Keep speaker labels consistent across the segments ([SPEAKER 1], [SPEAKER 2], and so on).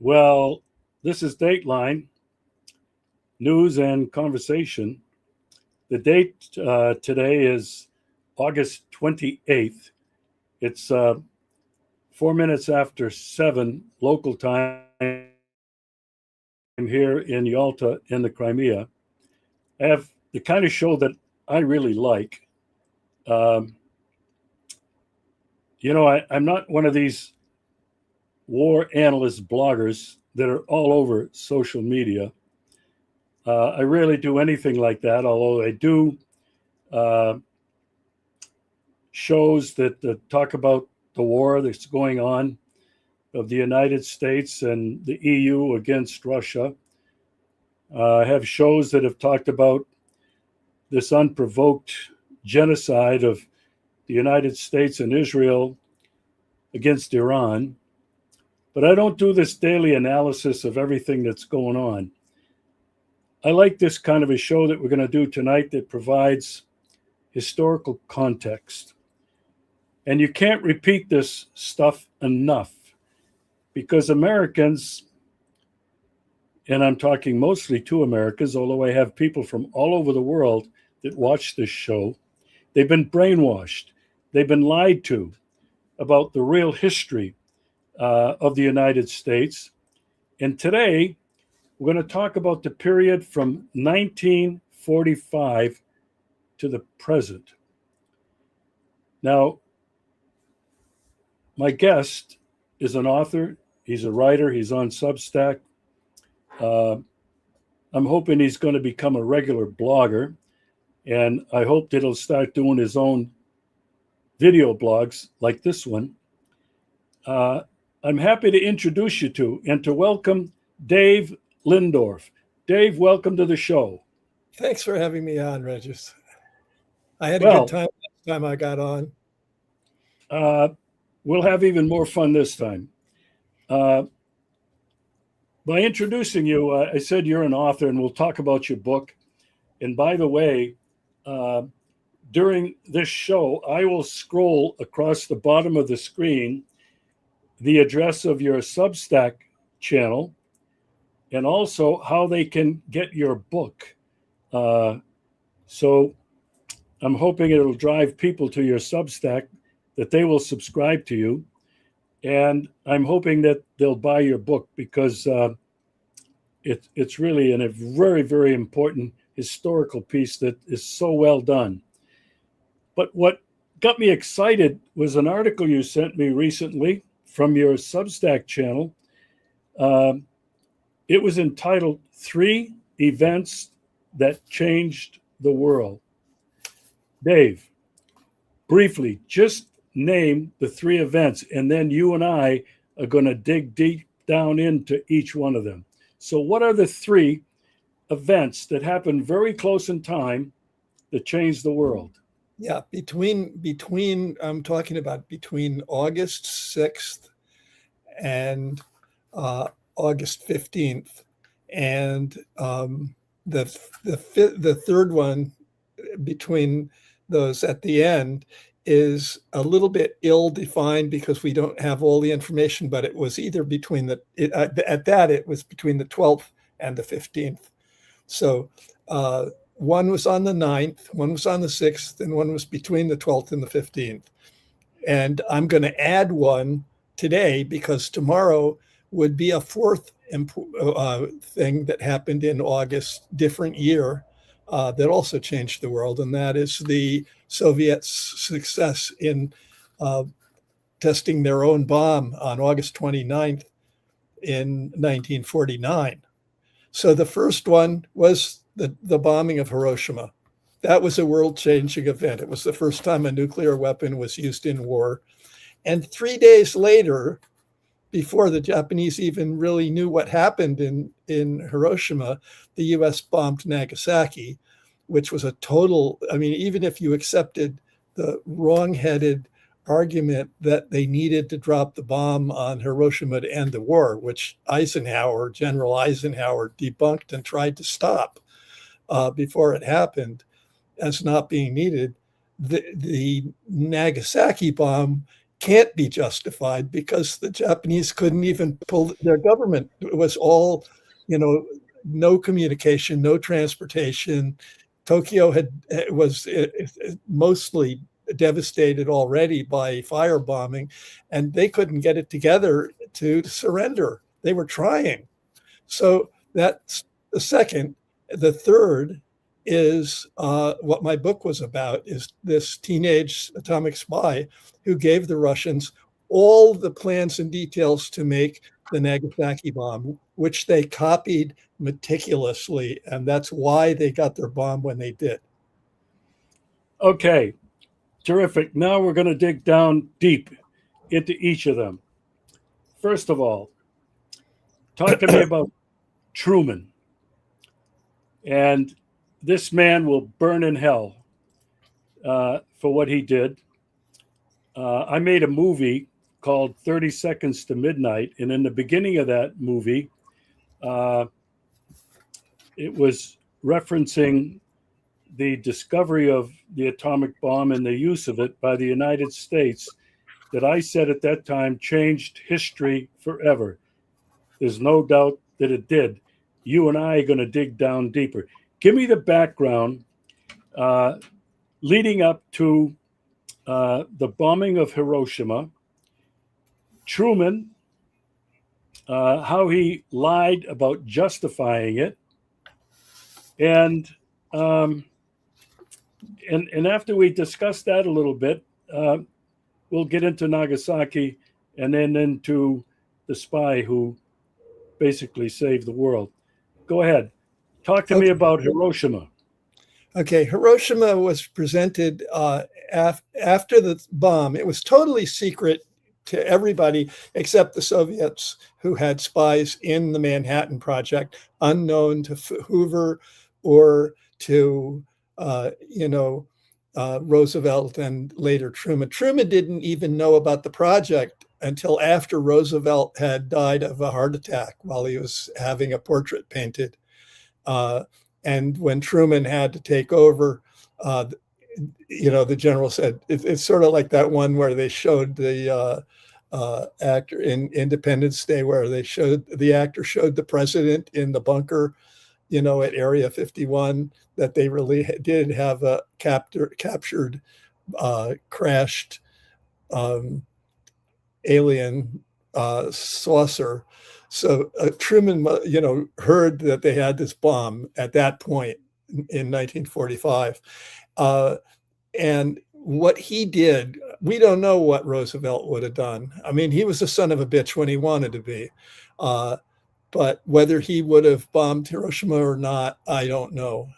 [SPEAKER 1] Well, this is Dateline News and Conversation. The date today is August 28th. It's 4 minutes after 7 local time here in Yalta in the Crimea. I have the kind of show that I really like. Um, I'm not one of these war analyst bloggers that are all over social media. I rarely do anything like that, although I do uh, shows that talk about the war that's going on of the United States and the EU against Russia. I have shows that have talked about this unprovoked genocide of the United States and Israel against Iran. But I don't do this daily analysis of everything that's going on. I like this kind of a show that we're going to do tonight that provides historical context. And you can't repeat this stuff enough because Americans, and I'm talking mostly to Americans, although I have people from all over the world that watch this show, they've been brainwashed. They've been lied to about the real history of the United States. And today, we're going to talk about the period from 1945 to the present. Now, my guest is an author. He's a writer. He's on Substack. I'm hoping he's going to become a regular blogger. And I hope that he'll start doing his own video blogs like this one. I'm happy to introduce you to and to welcome Dave Lindroff. Dave, welcome to the show.
[SPEAKER 2] Thanks for having me on, Regis. I had a good time last time I got on.
[SPEAKER 1] We'll have even more fun this time. By introducing you, I said you're an author, and we'll talk about your book. And by the way, during this show, I will scroll across the bottom of the screen the address of your Substack channel and also how they can get your book. So I'm hoping it'll drive people to your Substack, that they will subscribe to you. And I'm hoping that they'll buy your book because it's really a very, very important historical piece that is so well done. But what got me excited was an article you sent me recently from your Substack channel. It was entitled 3 Events That Changed the World. Dave, briefly, just name the 3 events, and then you and I are going to dig deep down into each one of them. So what are the 3 events that happened very close in time that changed the world?
[SPEAKER 2] Yeah, between I'm talking about between August 6th and August 15th, and the third one between those at the end is a little bit ill-defined because we don't have all the information, but it was either between it was between the 12th and the 15th. So one was on the 9th, one was on the 6th, and one was between the 12th and the 15th. And I'm going to add one today because tomorrow would be a 4th thing that happened in August, different year, that also changed the world. And that is the Soviets' success in testing their own bomb on August 29th in 1949. So the first one was the bombing of Hiroshima. That was a world-changing event. It was the first time a nuclear weapon was used in war. And 3 days later, before the Japanese even really knew what happened in Hiroshima, the US bombed Nagasaki, which was a total, I mean, even if you accepted the wrong-headed argument that they needed to drop the bomb on Hiroshima to end the war, which General Eisenhower debunked and tried to stop before it happened as not being needed, the Nagasaki bomb can't be justified because the Japanese couldn't even pull their government. It was all, no communication, no transportation. Tokyo was mostly devastated already by firebombing, and they couldn't get it together to surrender. They were trying. So that's the second. The third is what my book was about, is this teenage atomic spy who gave the Russians all the plans and details to make the Nagasaki bomb, which they copied meticulously. And that's why they got their bomb when they did.
[SPEAKER 1] Okay, terrific. Now we're going to dig down deep into each of them. First of all, talk to me about Truman. And this man will burn in hell for what he did. I made a movie called 30 Seconds to Midnight. And in the beginning of that movie, it was referencing the discovery of the atomic bomb and the use of it by the United States that I said at that time changed history forever. There's no doubt that it did. You and I are going to dig down deeper. Give me the background leading up to the bombing of Hiroshima, Truman, how he lied about justifying it, and after we discuss that a little bit, we'll get into Nagasaki and then into the spy who basically saved the world. Go ahead. Talk to me about Hiroshima.
[SPEAKER 2] Okay, Hiroshima was presented after the bomb. It was totally secret to everybody except the Soviets, who had spies in the Manhattan Project, unknown to Hoover or to Roosevelt and later Truman. Truman didn't even know about the project until after Roosevelt had died of a heart attack while he was having a portrait painted. And when Truman had to take over, the general said, it's sort of like that one where they showed the actor in Independence Day, where the actor showed the president in the bunker, at Area 51, that they really did have a captured, crashed alien saucer. So Truman, heard that they had this bomb at that point in 1945. And what he did, we don't know what Roosevelt would have done. I mean, he was a son of a bitch when he wanted to be. But whether he would have bombed Hiroshima or not, I don't know.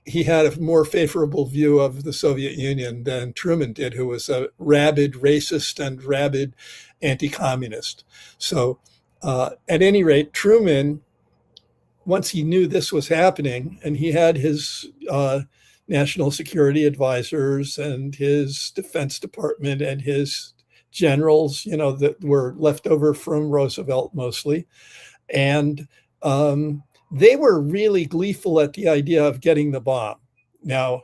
[SPEAKER 2] He had a more favorable view of the Soviet Union than Truman did, who was a rabid racist and rabid anti-communist. So at any rate, Truman, once he knew this was happening, and he had his national security advisors and his Defense Department and his generals, that were left over from Roosevelt mostly. And they were really gleeful at the idea of getting the bomb. Now,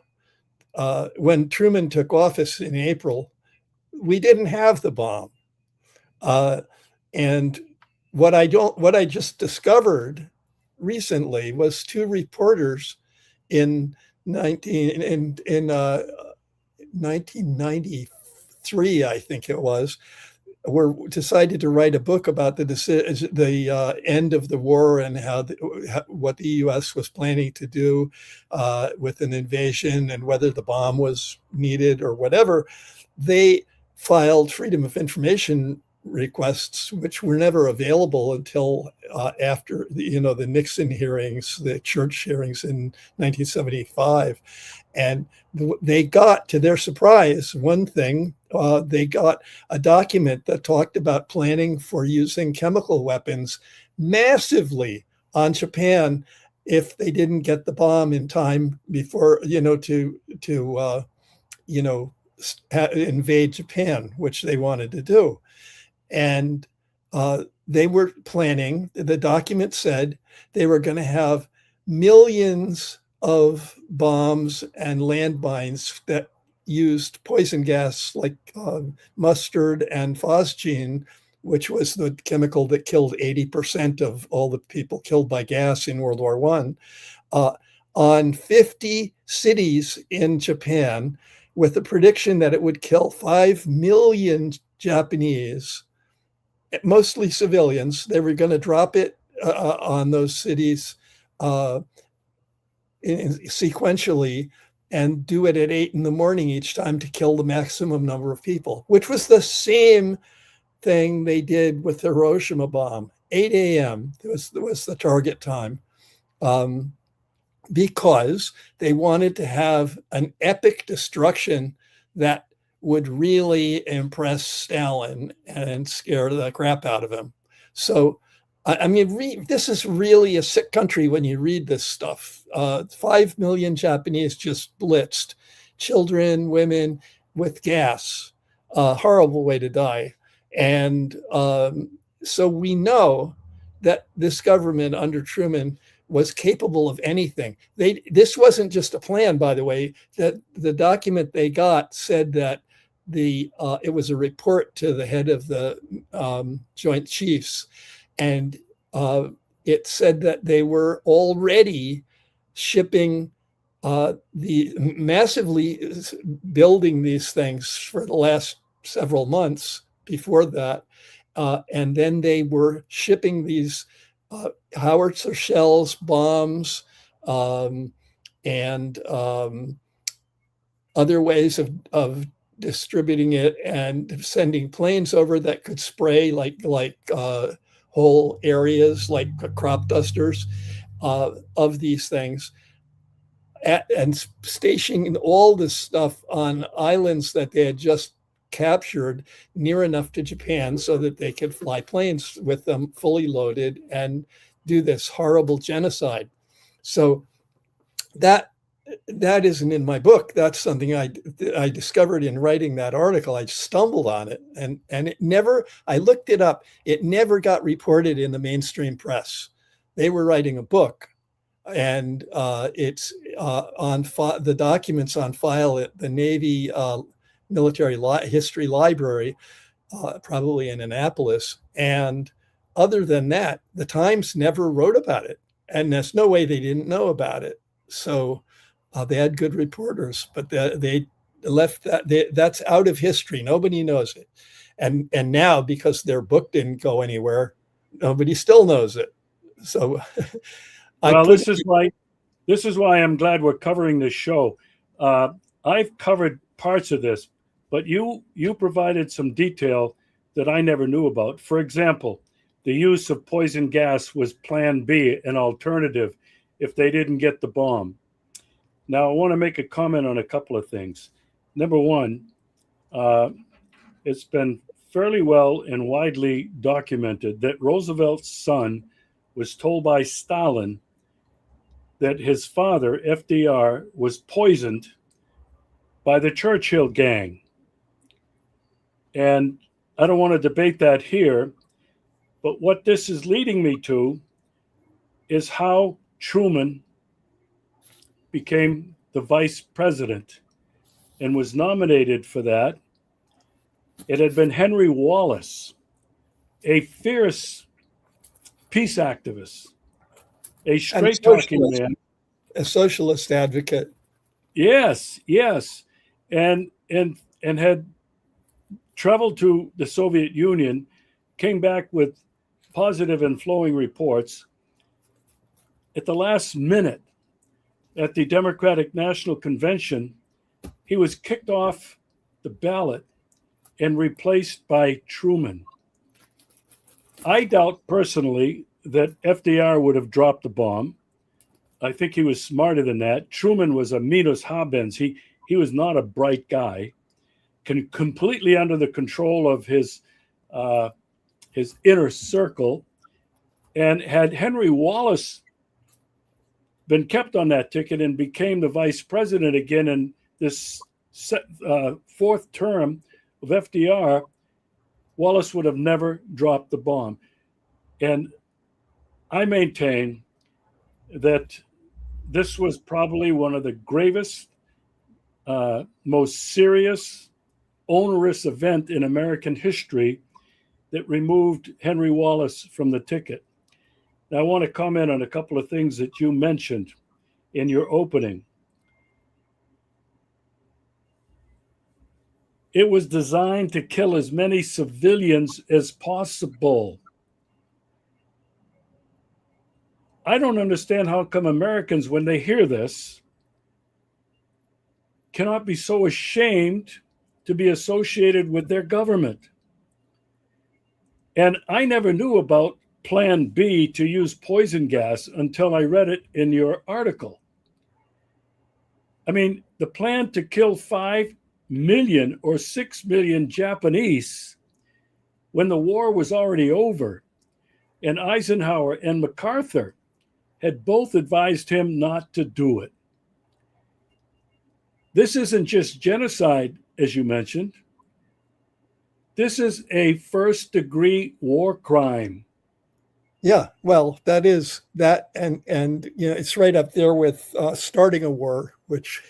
[SPEAKER 2] when Truman took office in April, we didn't have the bomb. And what I just discovered recently was two reporters in 1993, I think it was, were decided to write a book about the end of the war and what the U.S. was planning to do with an invasion and whether the bomb was needed or whatever. They filed Freedom of Information requests, which were never available until after the Nixon hearings, the church hearings in 1975. And they got, to their surprise, one thing, they got a document that talked about planning for using chemical weapons massively on Japan if they didn't get the bomb in time before, to invade Japan, which they wanted to do. And they were planning, the document said they were going to have millions of bombs and landmines that used poison gas like mustard and phosgene, which was the chemical that killed 80% of all the people killed by gas in World War I, on 50 cities in Japan, with the prediction that it would kill 5 million Japanese, mostly civilians. They were going to drop it on those cities sequentially and do it at 8 in the morning each time to kill the maximum number of people, which was the same thing they did with the Hiroshima bomb. 8 a.m. was the target time, because they wanted to have an epic destruction that would really impress Stalin and scare the crap out of him. So, I mean, this is really a sick country when you read this stuff. 5 million Japanese just blitzed, children, women, with gas. Horrible way to die. And so we know that this government under Truman was capable of anything. This wasn't just a plan, by the way. That the document they got said that it was a report to the head of the Joint Chiefs, and it said that they were already shipping massively building these things for the last several months before that, and then they were shipping these howitzer shells, bombs, and other ways of distributing it, and sending planes over that could spray like whole areas like crop dusters of these things, and stationing all this stuff on islands that they had just captured near enough to Japan so that they could fly planes with them fully loaded and do this horrible genocide. So that isn't in my book. That's something I discovered in writing that article. I stumbled on it, and it never, I looked it up. It never got reported in the mainstream press. They were writing a book, and it's on the documents on file at the Navy Military History Library, probably in Annapolis. And other than that, the Times never wrote about it, and there's no way they didn't know about it. So they had good reporters, but they left that. That's out of history. Nobody knows it, and now, because their book didn't go anywhere, nobody still knows it. So,
[SPEAKER 1] well, this is why I'm glad we're covering this show. I've covered parts of this, but you provided some detail that I never knew about. For example, the use of poison gas was Plan B, an alternative if they didn't get the bomb. Now, I want to make a comment on a couple of things. Number one, it's been fairly well and widely documented that Roosevelt's son was told by Stalin that his father, FDR, was poisoned by the Churchill gang. And I don't want to debate that here, but what this is leading me to is how Truman became the vice president and was nominated for that. It had been Henry Wallace, a fierce peace activist, a straight-talking man,
[SPEAKER 2] a socialist advocate.
[SPEAKER 1] Yes, and had traveled to the Soviet Union, came back with positive and flowing reports. At the last minute, at the Democratic National Convention, he was kicked off the ballot and replaced by Truman. I doubt personally that FDR would have dropped the bomb. I think he was smarter than that. Truman was a minus habens. He was not a bright guy, completely under the control of his inner circle. And had Henry Wallace been kept on that ticket and became the vice president again in this fourth term of FDR, Wallace would have never dropped the bomb. And I maintain that this was probably one of the gravest most serious, onerous event in American history that removed Henry Wallace from the ticket. Now, I want to comment on a couple of things that you mentioned in your opening. It was designed to kill as many civilians as possible. I don't understand how come Americans, when they hear this, cannot be so ashamed to be associated with their government. And I never knew about Plan B to use poison gas until I read it in your article. I mean, the plan to kill 5 million or 6 million Japanese when the war was already over, and Eisenhower and MacArthur had both advised him not to do it. This isn't just genocide, as you mentioned. This is a first-degree war crime.
[SPEAKER 2] Yeah, well, that is that, and it's right up there with starting a war, which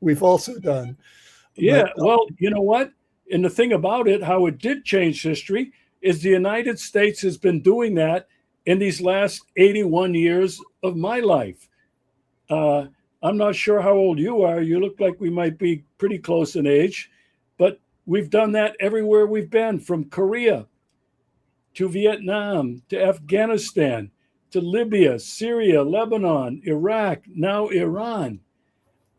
[SPEAKER 2] we've also done.
[SPEAKER 1] Yeah, well, you know what? And the thing about it, how it did change history, is the United States has been doing that in these last 81 years of my life. I'm not sure how old you are. You look like we might be pretty close in age, but we've done that everywhere we've been, from Korea to Vietnam to Afghanistan to Libya, Syria, Lebanon, Iraq, now Iran,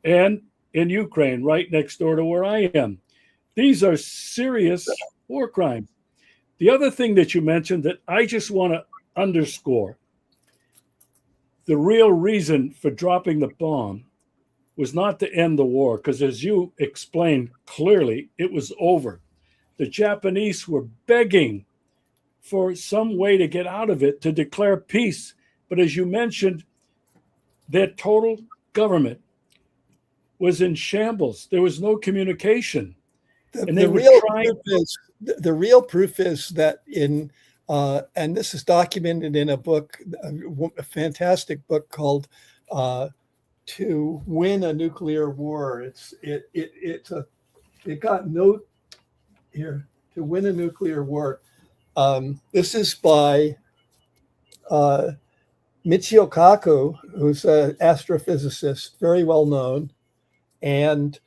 [SPEAKER 1] and in Ukraine, right next door to where I am. These are serious war crimes. The other thing that you mentioned that I just want to underscore, the real reason for dropping the bomb was not to end the war, because as you explained clearly, it was over. The Japanese were begging for some way to get out of it, to declare peace. But as you mentioned, their total government was in shambles. There was no communication.
[SPEAKER 2] The real proof is that in and this is documented in a book, a fantastic book called "To Win a Nuclear War." It got note here, "To Win a Nuclear War." This is by Michio Kaku, who's an astrophysicist, very well known, and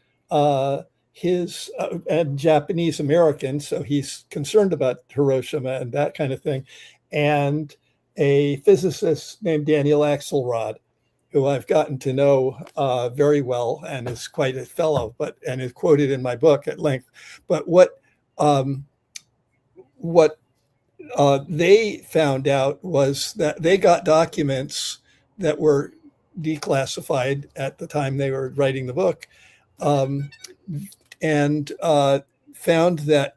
[SPEAKER 2] his and Japanese American, so he's concerned about Hiroshima and that kind of thing, and a physicist named Daniel Axelrod, who I've gotten to know very well and is quite a fellow, and is quoted in my book at length. But what they found out was that they got documents that were declassified at the time they were writing the book, and found that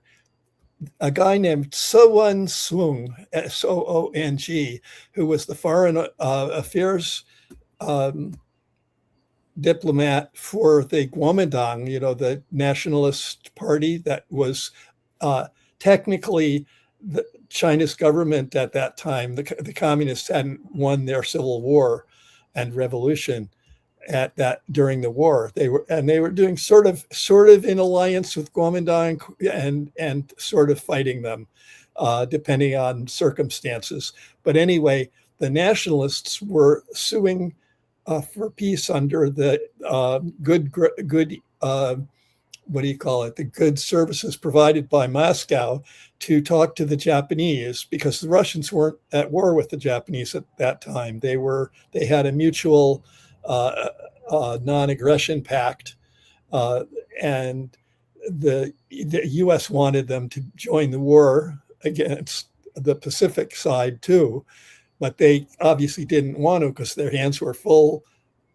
[SPEAKER 2] a guy named Soon Sung, Soong, who was the foreign affairs diplomat for the Kuomintang, the nationalist party that was technically the China's government at that time. The communists hadn't won their civil war and revolution during the war. They were doing sort of in alliance with Kuomintang and sort of fighting them, depending on circumstances. But anyway, the nationalists were suing for peace under the good the good services provided by Moscow to talk to the Japanese, because the Russians weren't at war with the Japanese at that time. They had a mutual non-aggression pact, and the U.S. wanted them to join the war against the Pacific side too, but they obviously didn't want to, because their hands were full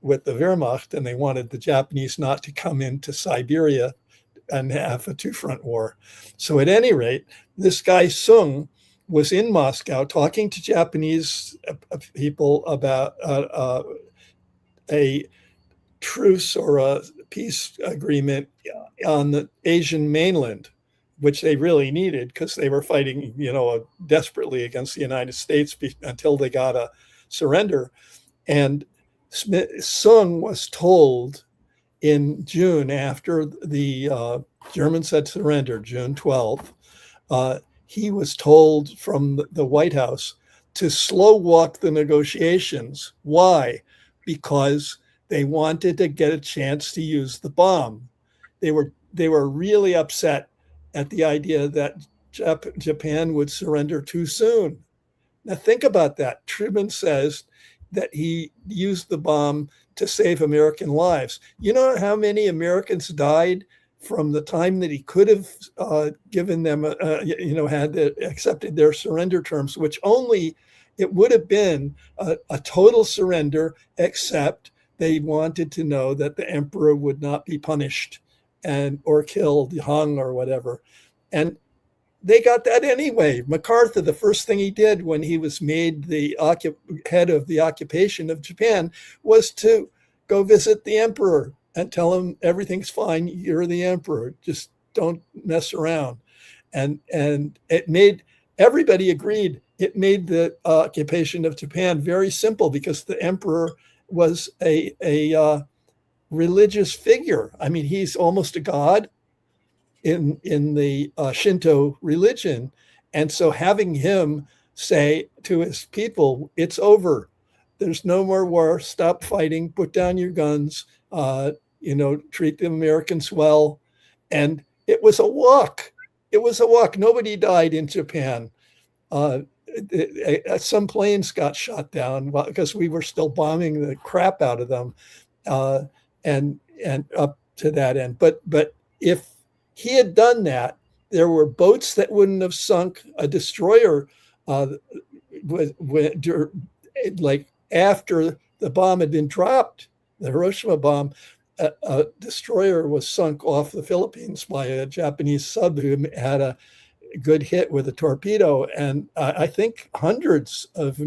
[SPEAKER 2] with the Wehrmacht, and they wanted the Japanese not to come into Siberia and have a two-front war. So at any rate, this guy Sung was in Moscow talking to Japanese people about a truce or a peace agreement on the Asian mainland, which they really needed, because they were fighting, desperately against the United States until they got a surrender. And Sung was told in June, after the Germans had surrendered, June 12th, he was told from the White House to slow walk the negotiations. Why? Because they wanted to get a chance to use the bomb. They were really upset at the idea that Japan would surrender too soon. Now think about that. Truman says that he used the bomb to save American lives. You know how many Americans died from the time that he could have given them, had accepted their surrender terms, which only it would have been a total surrender, except they wanted to know that the emperor would not be punished and or killed, hung, or whatever. And they got that anyway. MacArthur, the first thing he did when he was made the head of the occupation of Japan was to go visit the emperor and tell him everything's fine. You're the emperor. Just don't mess around. And it made everybody agreed. It made the occupation of Japan very simple because the emperor was a religious figure. I mean, he's almost a god in the Shinto religion. And so having him say to his people, it's over. There's no more war. Stop fighting. Put down your guns. Treat the Americans well. And it was a walk. It was a walk. Nobody died in Japan. Some planes got shot down because we were still bombing the crap out of them, and up to that end. But if he had done that, there were boats that wouldn't have sunk. A destroyer, like after the bomb had been dropped, the Hiroshima bomb, a destroyer was sunk off the Philippines by a Japanese sub who had a good hit with a torpedo, and I think hundreds of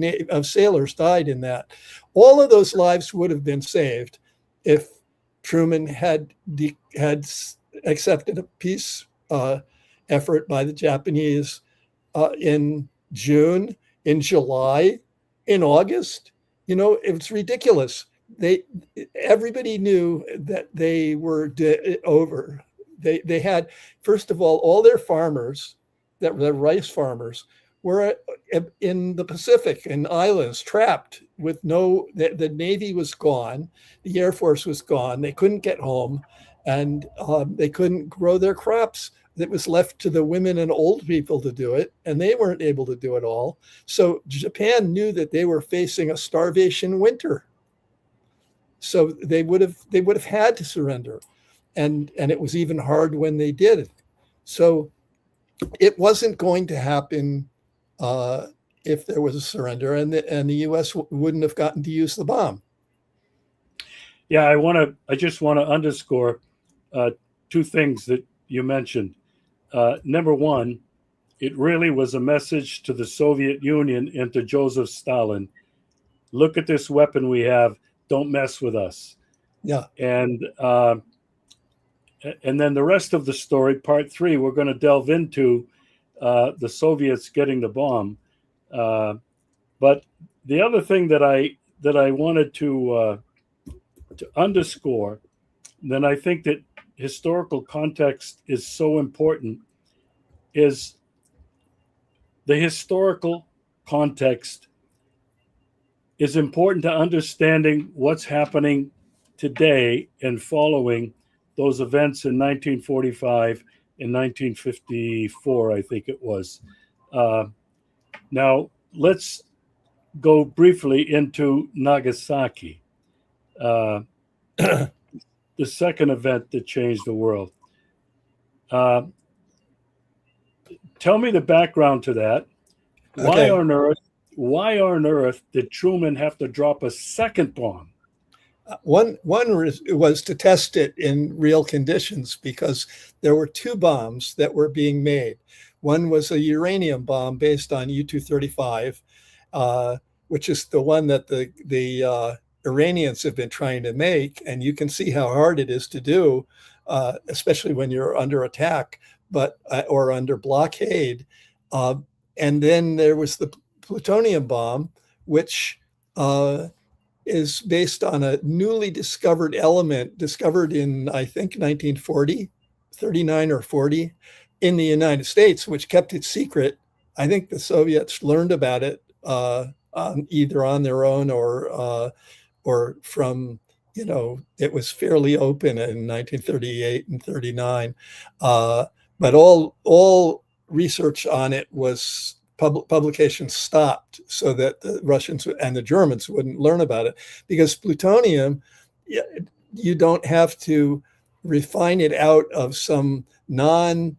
[SPEAKER 2] sailors died in that. All of those lives would have been saved if Truman had accepted a peace effort by the Japanese in June, in July, in August. It was ridiculous. Everybody knew that they were over. They had, first of all their farmers, that were rice farmers, were in the Pacific, in islands, trapped with the Navy was gone, the Air Force was gone, they couldn't get home, and they couldn't grow their crops. It was left to the women and old people to do it, and they weren't able to do it all. So Japan knew that they were facing a starvation winter. So they would have had to surrender, and it was even hard when they did. So it wasn't going to happen if there was a surrender, and the U.S. wouldn't have gotten to use the bomb.
[SPEAKER 1] Yeah, I just want to underscore two things that you mentioned. Number one, it really was a message to the Soviet Union and to Joseph Stalin. Look at this weapon we have. Don't mess with us.
[SPEAKER 2] Yeah.
[SPEAKER 1] And then the rest of the story, part 3, we're going to delve into the Soviets getting the bomb. But the other thing that I wanted to underscore, then I think that historical context is so important, is the historical context is important to understanding what's happening today and following those events in 1945 and 1954, I think it was. Now, let's go briefly into Nagasaki, the second event that changed the world. Tell me the background to that.
[SPEAKER 2] Okay.
[SPEAKER 1] Why on earth did Truman have to drop a second bomb?
[SPEAKER 2] One was to test it in real conditions, because there were 2 bombs that were being made. One was a uranium bomb based on U-235, which is the one that the Iranians have been trying to make, and you can see how hard it is to do, especially when you're under attack, or under blockade. And then there was the plutonium bomb, which is based on a newly discovered element discovered in, I think, 1940, 39 or 40 in the United States, which kept it secret. I think the Soviets learned about it either on their own or from, it was fairly open in 1938 and 39. But all research on it was publication stopped so that the Russians and the Germans wouldn't learn about it, because plutonium, you don't have to refine it out of some non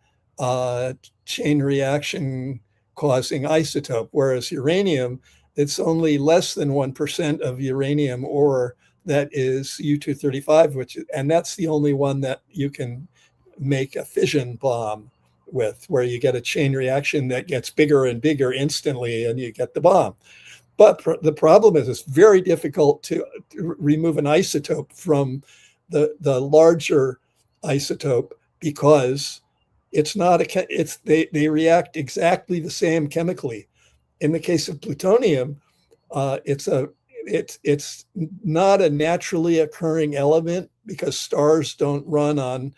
[SPEAKER 2] chain reaction causing isotope, whereas uranium, it's only less than 1% of uranium ore that is U-235, and that's the only one that you can make a fission bomb with, where you get a chain reaction that gets bigger and bigger instantly and you get the bomb. But the problem is it's very difficult to remove an isotope from the larger isotope, because it's not they react exactly the same chemically. In the case of plutonium, it's not a naturally occurring element, because stars don't run on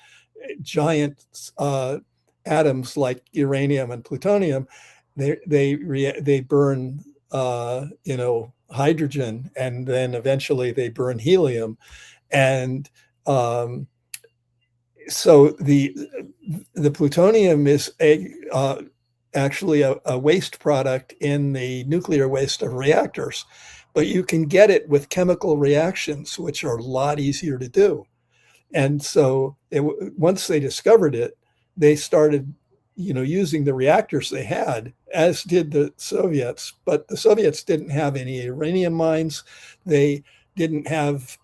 [SPEAKER 2] giant atoms like uranium and plutonium. They burn hydrogen, and then eventually they burn helium, and so the plutonium is actually a waste product in the nuclear waste of reactors, but you can get it with chemical reactions, which are a lot easier to do. And so once they discovered it, they started, using the reactors they had, as did the Soviets. But the Soviets didn't have any uranium mines. They didn't have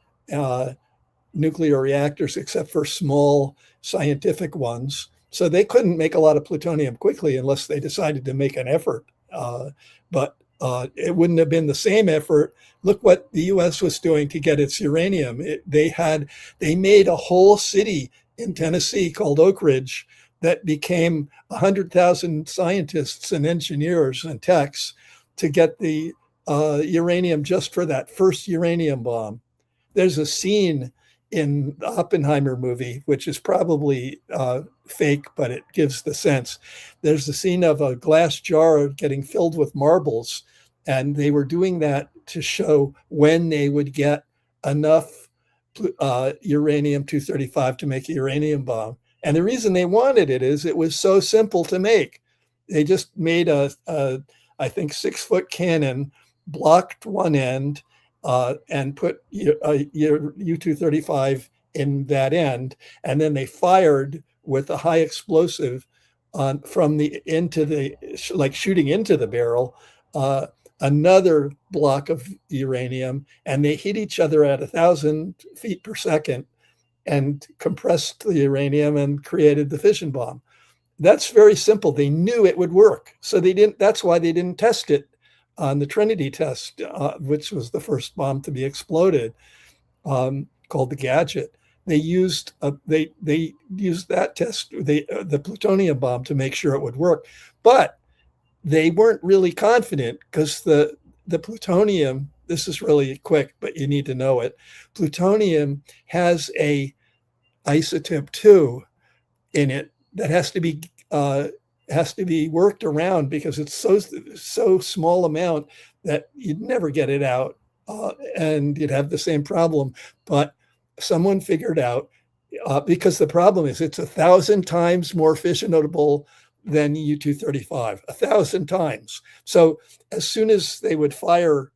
[SPEAKER 2] nuclear reactors except for small scientific ones. So they couldn't make a lot of plutonium quickly unless they decided to make an effort. But it wouldn't have been the same effort. Look what the U.S. was doing to get its uranium. They made a whole city in Tennessee called Oak Ridge that became 100,000 scientists and engineers and techs to get the uranium just for that first uranium bomb. There's a scene in the Oppenheimer movie, which is probably fake, but it gives the sense. There's a scene of a glass jar getting filled with marbles, and they were doing that to show when they would get enough uranium-235 to make a uranium bomb. And the reason they wanted it is it was so simple to make. They just made I think, 6-foot cannon, blocked one end, and put U-235 in that end, and then they fired with a high explosive from shooting into the barrel, another block of uranium, and they hit each other at 1,000 feet per second and compressed the uranium and created the fission bomb. That's very simple. They knew it would work, so they didn't. That's why they didn't test it on the Trinity test, which was the first bomb to be exploded, called the Gadget. They used that test, the plutonium bomb, to make sure it would work, but they weren't really confident, because the plutonium. This is really quick, but you need to know it. Plutonium has a isotope 2 in it that has to be worked around, because it's so small amount that you'd never get it out, and you'd have the same problem. But someone figured out, because the problem is it's 1,000 times more fissionable than U-235, 1,000 times. So as soon as they would fire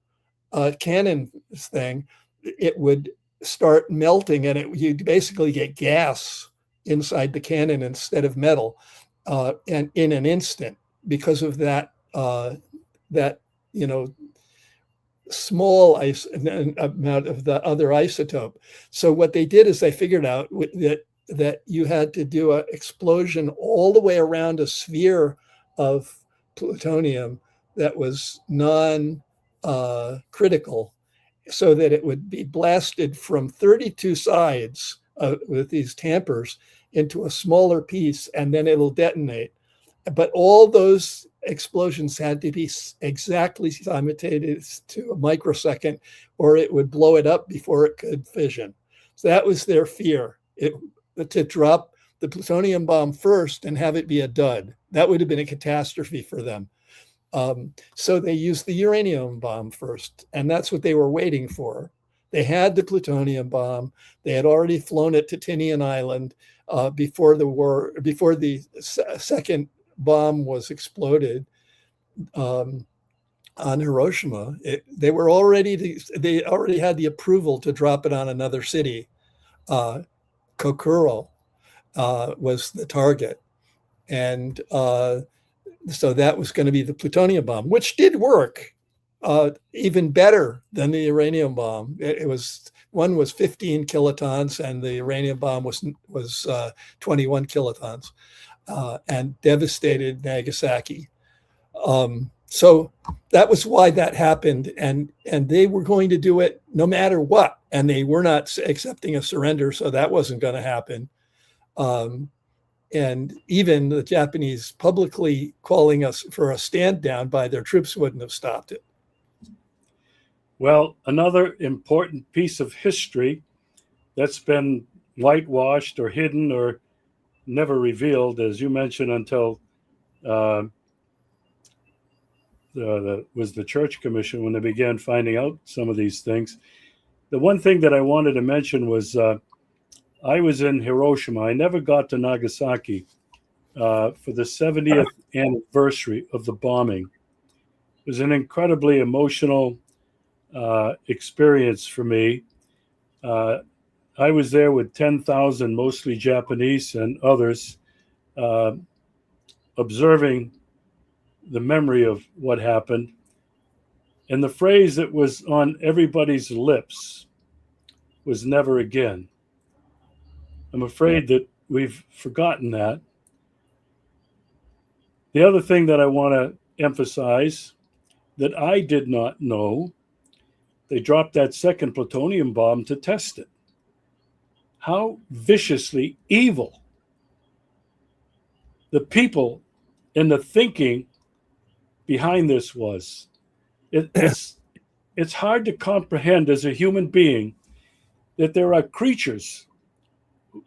[SPEAKER 2] a cannon thing, it would start melting, and you'd basically get gas inside the cannon instead of metal. And in an instant, because of that small amount of the other isotope. So what they did is they figured out that you had to do an explosion all the way around a sphere of plutonium that was non-critical, so that it would be blasted from 32 sides with these tampers into a smaller piece, and then it'll detonate. but all those explosions had to be exactly simultaneous to a microsecond, or it would blow it up before it could fission. So that was their fear, to drop the plutonium bomb first and have it be a dud. That would have been a catastrophe for them. So they used the uranium bomb first, and that's what they were waiting for. They had the plutonium bomb. They had already flown it to Tinian Island before the war, before the second bomb was exploded on Hiroshima. They already had the approval to drop it on another city. Kokuro was the target, and so that was going to be the plutonium bomb, which did work even better than the uranium bomb. One was 15 kilotons, and the uranium bomb was 21 kilotons, and devastated Nagasaki. So that was why that happened, and they were going to do it no matter what, and they were not accepting a surrender, so that wasn't going to happen. And even the Japanese publicly calling us for a stand down by their troops wouldn't have stopped it.
[SPEAKER 1] Well, another important piece of history that's been whitewashed or hidden or never revealed, as you mentioned, until was the Church Commission when they began finding out some of these things. The one thing that I wanted to mention was I was in Hiroshima. I never got to Nagasaki for the 70th anniversary of the bombing. It was an incredibly emotional experience for me. I was there with 10,000, mostly Japanese and others, observing the memory of what happened. And the phrase that was on everybody's lips was never again. I'm afraid that we've forgotten that. The other thing that I want to emphasize that I did not know, they dropped that second plutonium bomb to test it. How viciously evil the people and the thinking behind this was. It's hard to comprehend as a human being that there are creatures.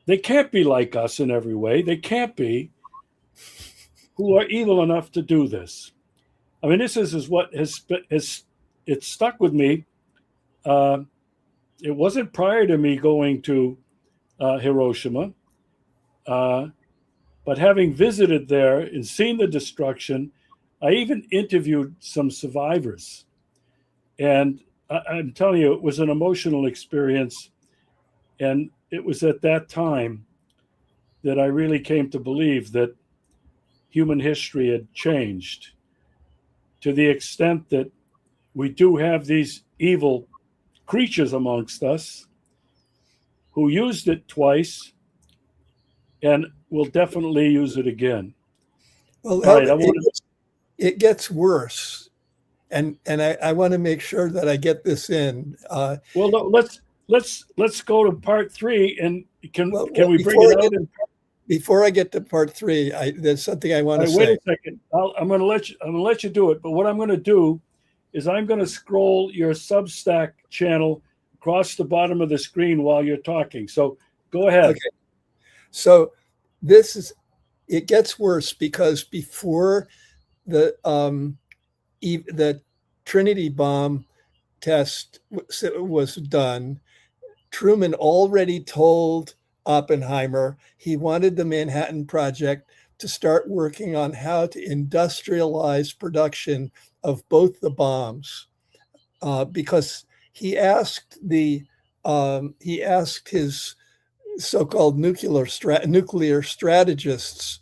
[SPEAKER 1] They can't be like us in every way. They can't be, who are evil enough to do this. I mean, this is what has it's stuck with me. It wasn't prior to me going to Hiroshima, but having visited there and seen the destruction, I even interviewed some survivors. And I'm telling you, it was an emotional experience. And it was at that time that I really came to believe that human history had changed to the extent that we do have these evil creatures amongst us who used it twice and will definitely use it again.
[SPEAKER 2] Well, it gets worse, and I want to make sure that I get this in.
[SPEAKER 1] Well, let's go to part 3, and can we bring it out?
[SPEAKER 2] Before I get to part 3, there's something I want to say.
[SPEAKER 1] Wait a second. I'm going to let you do it. But what I'm going to do is I'm going to scroll your Substack channel across the bottom of the screen while you're talking. So go ahead.
[SPEAKER 2] Okay. So it gets worse because before the Trinity bomb test was done, Truman already told Oppenheimer he wanted the Manhattan Project to start working on how to industrialize production of both the bombs, because he asked his so-called nuclear strategists.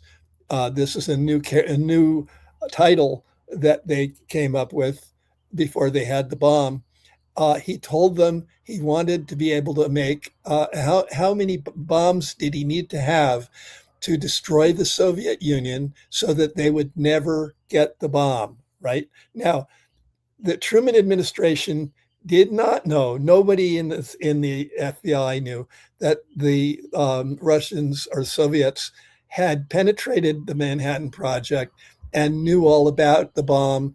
[SPEAKER 2] This is a new title that they came up with before they had the bomb. He told them he wanted to be able to make how many bombs did he need to have to destroy the Soviet Union so that they would never get the bomb, right? Now, the Truman administration did not know, nobody in the FBI knew that the Russians or Soviets had penetrated the Manhattan Project and knew all about the bomb.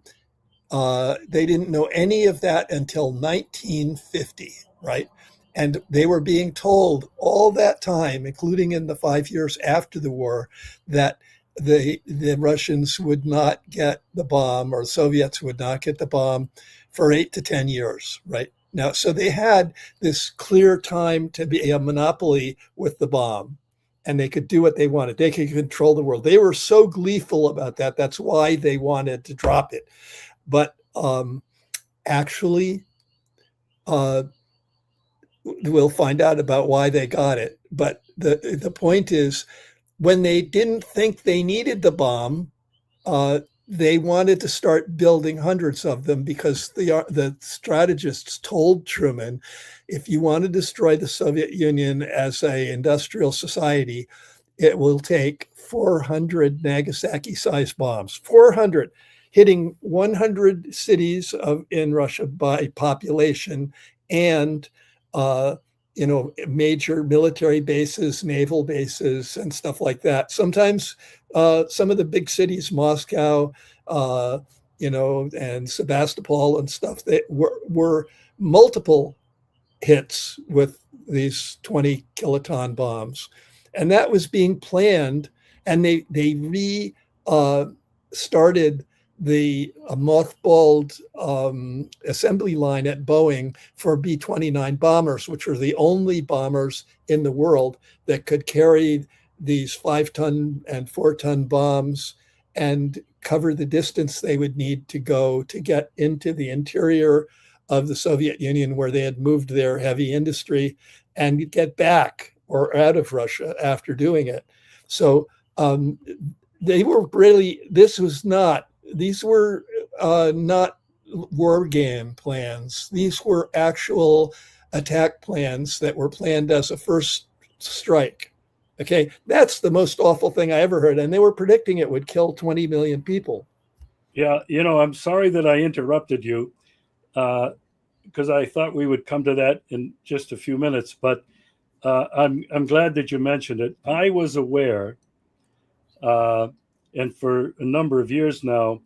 [SPEAKER 2] They didn't know any of that until 1950, right? And they were being told all that time, including in the 5 years after the war, that the Russians would not get the bomb, or Soviets would not get the bomb for 8 to 10 years, right? Now, so they had this clear time to be a monopoly with the bomb, and they could do what they wanted. They could control the world. They were so gleeful about that. That's why they wanted to drop it. But actually, we'll find out about why they got it. But the point is, when they didn't think they needed the bomb, they wanted to start building hundreds of them, because the strategists told Truman, if you want to destroy the Soviet Union as an industrial society, it will take 400 Nagasaki-sized bombs, 400, hitting 100 cities in Russia by population, and major military bases, naval bases, and stuff like that. Sometimes some of the big cities, Moscow, and Sebastopol and stuff, they were multiple hits with these 20 kiloton bombs. And that was being planned. And they started the mothballed assembly line at Boeing for B-29 bombers, which were the only bombers in the world that could carry these 5-ton and 4-ton bombs and cover the distance they would need to go to get into the interior of the Soviet Union, where they had moved their heavy industry, and get back or out of Russia after doing it. So they were really, these were not war game plans. These were actual attack plans that were planned as a first strike. Okay, that's the most awful thing I ever heard. And they were predicting it would kill 20 million people.
[SPEAKER 1] Yeah, I'm sorry that I interrupted you, because I thought we would come to that in just a few minutes. But I'm glad that you mentioned it. I was aware, and for a number of years now,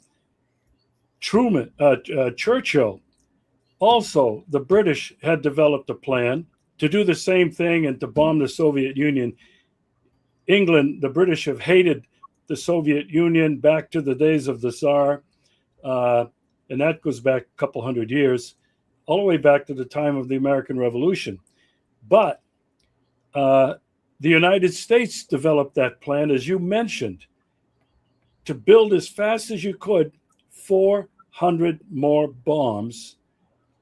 [SPEAKER 1] Churchill, also the British had developed a plan to do the same thing and to bomb the Soviet Union. England, the British have hated the Soviet Union back to the days of the Tsar, and that goes back a couple hundred years, all the way back to the time of the American Revolution. But the United States developed that plan, as you mentioned, to build as fast as you could 400 more bombs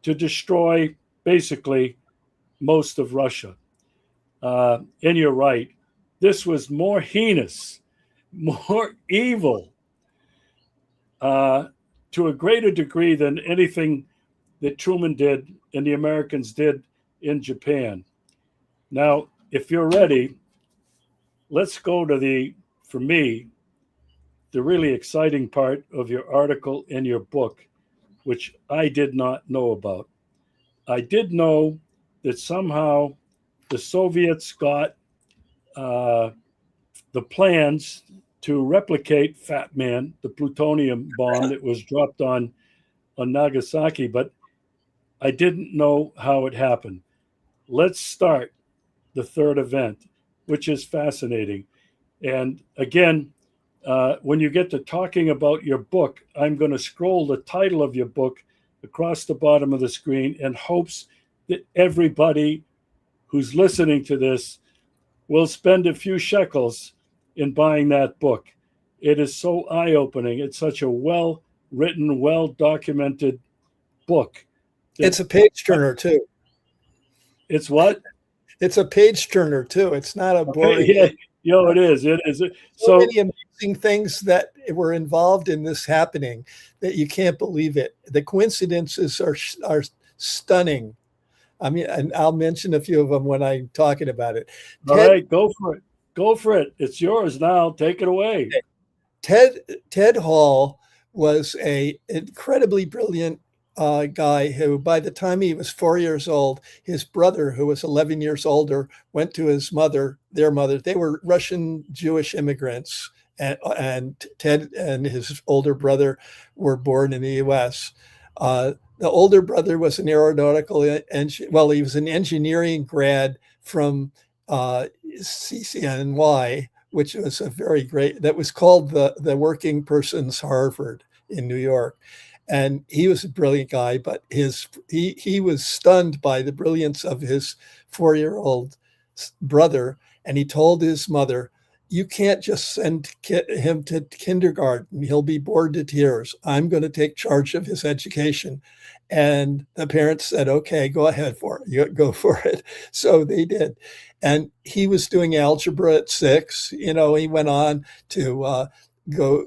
[SPEAKER 1] to destroy basically most of Russia. And you're right, this was more heinous, more evil, to a greater degree than anything that Truman did and the Americans did in Japan. Now, if you're ready, let's go to for me, the really exciting part of your article in your book, which I did not know about. I did know that somehow the Soviets got the plans to replicate Fat Man, the plutonium bomb that was dropped on Nagasaki, but I didn't know how it happened. Let's start the third event, which is fascinating. And again, when you get to talking about your book, I'm going to scroll the title of your book across the bottom of the screen in hopes that everybody who's listening to this will spend a few shekels in buying that book. It is so eye-opening. It's such a well-written, well-documented book.
[SPEAKER 2] It's a page turner too.
[SPEAKER 1] It's what?
[SPEAKER 2] It's a page turner too. It's not a boring.
[SPEAKER 1] Yeah, it is. It is.
[SPEAKER 2] So many amazing things that were involved in this happening that you can't believe it. The coincidences are stunning. I mean, and I'll mention a few of them when I'm talking about it.
[SPEAKER 1] All right, go for it. Go for it. It's yours now. Take it away.
[SPEAKER 2] Ted Hall was an incredibly brilliant guy who, by the time he was 4 years old, his brother, who was 11 years older, went to his mother, their mother. They were Russian Jewish immigrants, and Ted and his older brother were born in the U.S. The older brother was an aeronautical well, he was an engineering grad from CCNY, which was a very great, that was called the Working Person's Harvard in New York. And he was a brilliant guy, but he was stunned by the brilliance of his 4-year-old brother. And he told his mother, "You can't just send him to kindergarten. He'll be bored to tears. I'm going to take charge of his education." And the parents said, "Okay, go ahead for it. Go for it." So they did. And he was doing algebra at 6. He went on to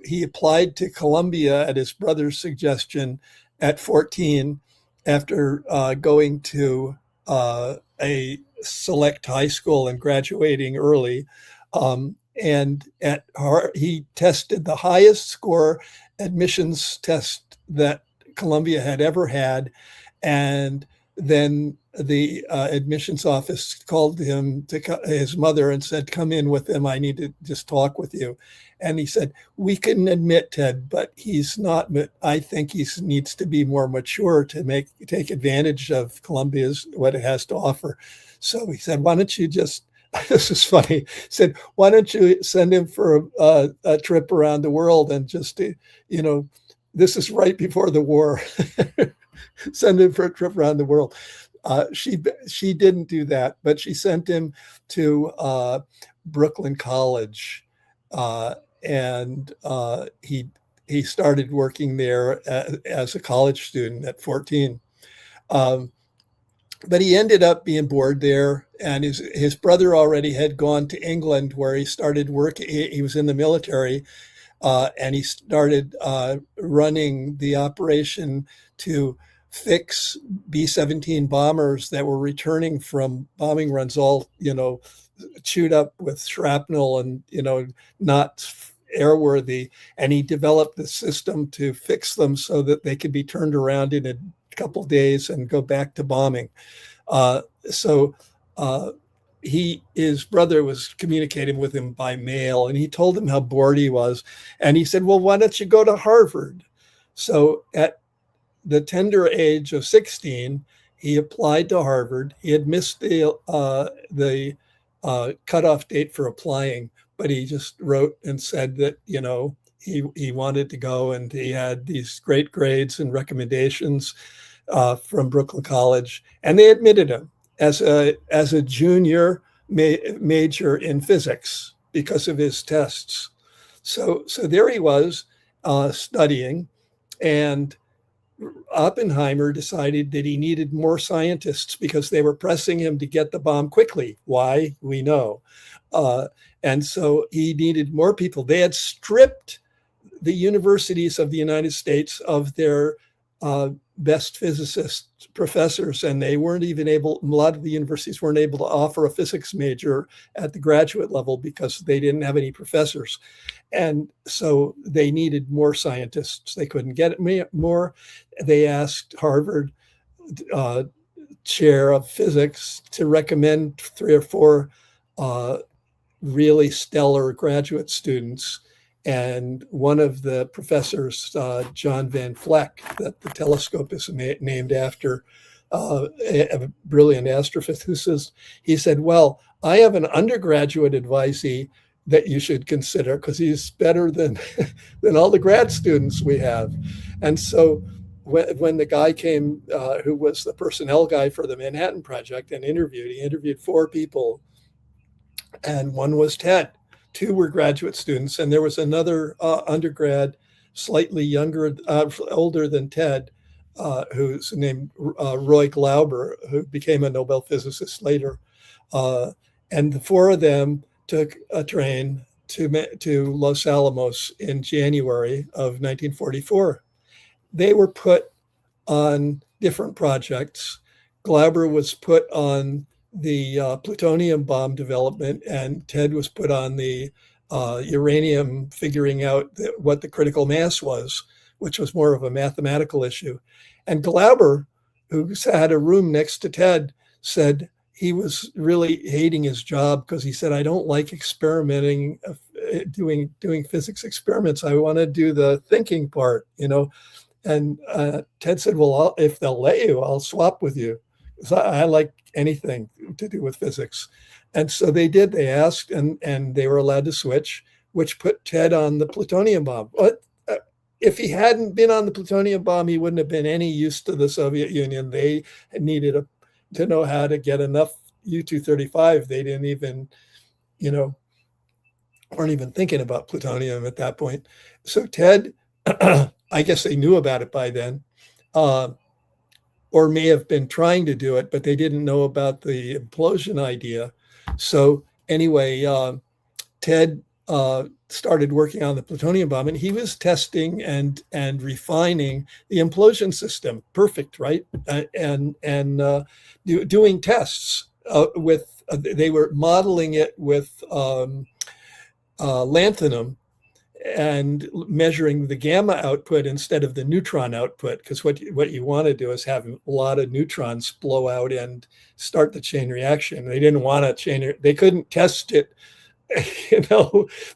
[SPEAKER 2] he applied to Columbia at his brother's suggestion at 14 after going to a select high school and graduating early. And he tested the highest score admissions test that Columbia had ever had. And then the admissions office called him to his mother and said, "Come in with him. I need to just talk with you." And he said, "We can admit Ted, but he's not. I think he needs to be more mature to take advantage of Columbia's what it has to offer." So he said, "Why don't you just?" This is funny. He said, "Why don't you send him for a trip around the world and just, this is right before the war." Send him for a trip around the world. She didn't do that, but she sent him to Brooklyn College, and he started working there as a college student at 14. But he ended up being bored there, and his brother already had gone to England, where he started working. He was in the military, and he started running the operation to fix B-17 bombers that were returning from bombing runs, all chewed up with shrapnel and not airworthy. And he developed the system to fix them so that they could be turned around in a couple of days and go back to bombing. His brother was communicating with him by mail, and he told him how bored he was. And he said, "Well, why don't you go to Harvard?" So at the tender age of 16, he applied to Harvard. He had missed the cutoff date for applying, but he just wrote and said that, he wanted to go, and he had these great grades and recommendations from Brooklyn College, and they admitted him as a junior major in physics because of his tests. So there he was studying, and Oppenheimer decided that he needed more scientists because they were pressing him to get the bomb quickly. Why? We know. And so he needed more people. They had stripped the universities of the United States of their best physicist professors, and they weren't even able, a lot of the universities weren't able to offer a physics major at the graduate level because they didn't have any professors. And so they needed more scientists. They couldn't get more. They asked Harvard chair of physics to recommend 3 or 4 really stellar graduate students. And one of the professors, John Van Vleck, that the telescope is named after, a brilliant astrophysicist, he said, "Well, I have an undergraduate advisee that you should consider because he's better than all the grad students we have." And so when the guy came, who was the personnel guy for the Manhattan Project, and he interviewed 4 people, and one was Ted. 2 were graduate students, and there was another undergrad, slightly older than Ted, who's named Roy Glauber, who became a Nobel physicist later. And the 4 of them took a train to Los Alamos in January of 1944. They were put on different projects. Glauber was put on the plutonium bomb development, and Ted was put on the uranium, figuring out what the critical mass was which was more of a mathematical issue. And Glauber, who had a room next to Ted, said he was really hating his job because he said, I don't like experimenting, doing physics experiments. I want to do the thinking part, And Ted said, well, if they'll let you, I'll swap with you. So I like anything to do with physics. And so they did. They asked, and they were allowed to switch, which put Ted on the plutonium bomb. But if he hadn't been on the plutonium bomb, he wouldn't have been any use to the Soviet Union. They needed to know how to get enough U-235. They didn't even, weren't even thinking about plutonium at that point. So Ted, I guess they knew about it by then, or may have been trying to do it, but they didn't know about the implosion idea. So anyway, Ted started working on the plutonium bomb, and he was testing and refining the implosion system. Perfect, right? Doing tests with. They were modeling it with lanthanum and measuring the gamma output instead of the neutron output, because what you want to do is have a lot of neutrons blow out and start the chain reaction. They didn't want they couldn't test it,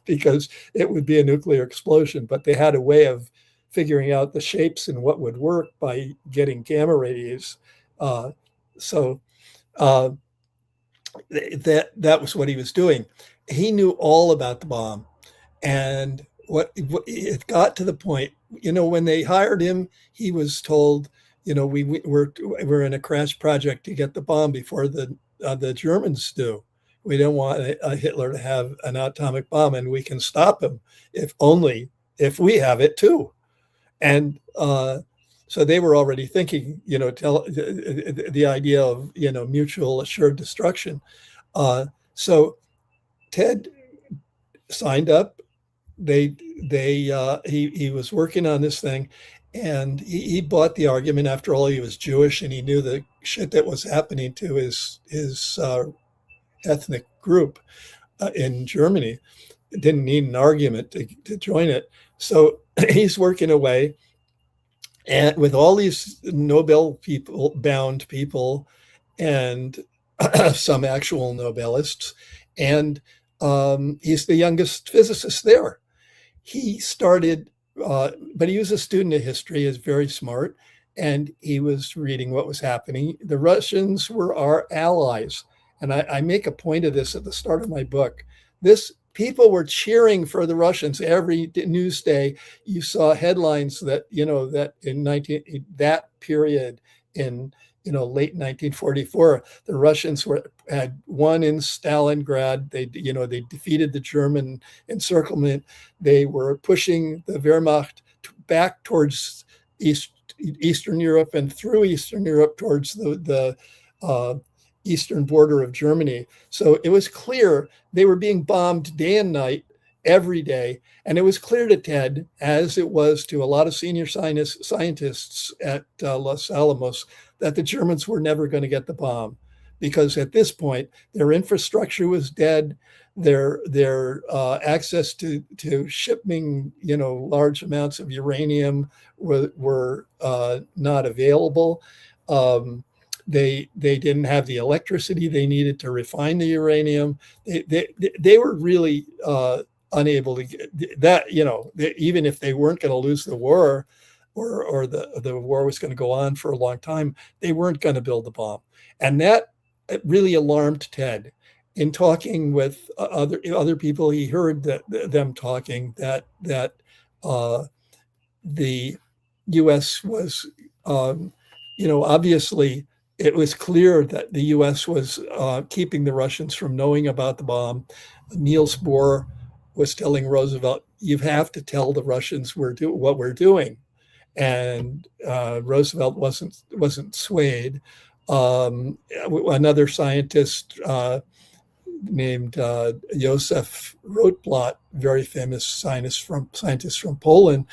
[SPEAKER 2] because it would be a nuclear explosion, but they had a way of figuring out the shapes and what would work by getting gamma rays. That was what he was doing. He knew all about the bomb. And what it got to the point, when they hired him, he was told, we're in a crash project to get the bomb before the Germans do. We don't want Hitler to have an atomic bomb, and we can stop him if we have it too. And so they were already thinking, the idea of mutual assured destruction. So Ted signed up. He was working on this thing, and he bought the argument. After all, he was Jewish, and he knew the shit that was happening to his ethnic group in Germany. It didn't need an argument to join it. So he's working away, and with all these Nobel bound people, and some actual Nobelists, and he's the youngest physicist there. He started, but he was a student of history, is very smart, and he was reading what was happening. The Russians were our allies. And I make a point of this at the start of my book. People were cheering for the Russians. Every news day, you saw headlines that that in that period in late 1944, the Russians had won in Stalingrad. They defeated the German encirclement. They were pushing the Wehrmacht back towards Eastern Europe and through Eastern Europe towards the eastern border of Germany. So it was clear they were being bombed day and night every day. And it was clear to Ted, as it was to a lot of senior scientists at Los Alamos, that the Germans were never going to get the bomb, because at this point, their infrastructure was dead. Their access to shipping, large amounts of uranium were not available. They didn't have the electricity they needed to refine the uranium. They were really unable to get that. Even if they weren't going to lose the war, or the war was going to go on for a long time, they weren't going to build the bomb, and that really alarmed Ted. In talking with other people, he heard them talking that the U.S. was, obviously. It was clear that the U.S. was keeping the Russians from knowing about the bomb. Niels Bohr was telling Roosevelt, "You have to tell the Russians what we're doing," and Roosevelt wasn't swayed. Another scientist named Josef Rotblat, very famous scientist from Poland,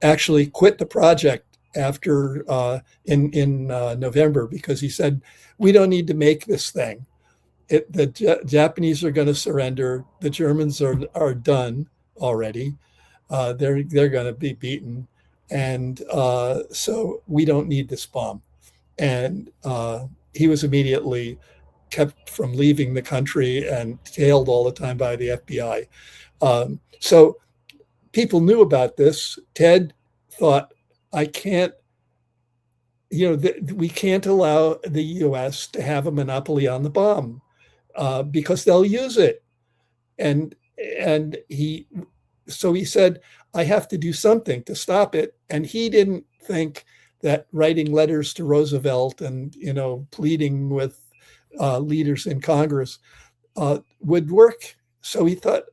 [SPEAKER 2] actually quit the project after in November, because he said, we don't need to make this thing. The Japanese are going to surrender. The Germans are done already. They're going to be beaten. And so we don't need this bomb. And he was immediately kept from leaving the country and tailed all the time by the FBI. So people knew about this. Ted thought, I can't, we can't allow the US to have a monopoly on the bomb because they'll use it. And so he said, I have to do something to stop it. And he didn't think that writing letters to Roosevelt and, pleading with leaders in Congress would work. So he thought,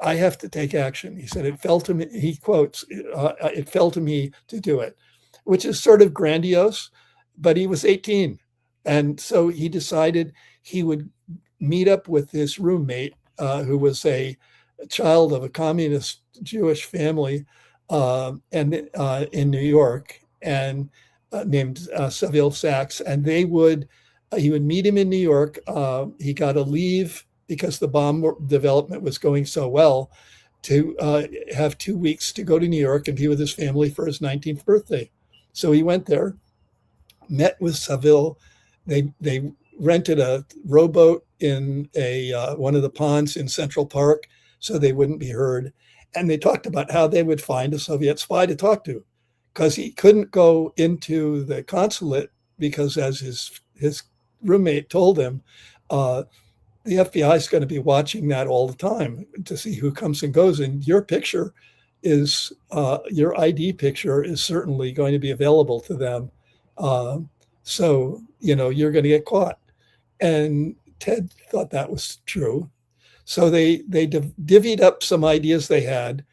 [SPEAKER 2] I have to take action. He said, it fell to me, he quotes, it fell to me to do it, which is sort of grandiose, but he was 18. And so he decided he would meet up with his roommate, who was a child of a communist Jewish family and in New York, and named Saville Sachs, and he would meet him in New York. He got a leave because the bomb development was going so well to have 2 weeks to go to New York and be with his family for his 19th birthday. So he went there, met with Saville. They rented a rowboat in one of the ponds in Central Park so they wouldn't be heard. And they talked about how they would find a Soviet spy to talk to, because he couldn't go into the consulate because, as his roommate told him, the FBI is going to be watching that all the time to see who comes and goes. And your picture is, your ID picture is certainly going to be available to them. So, you're going to get caught. And Ted thought that was true. So they divvied up some ideas they had,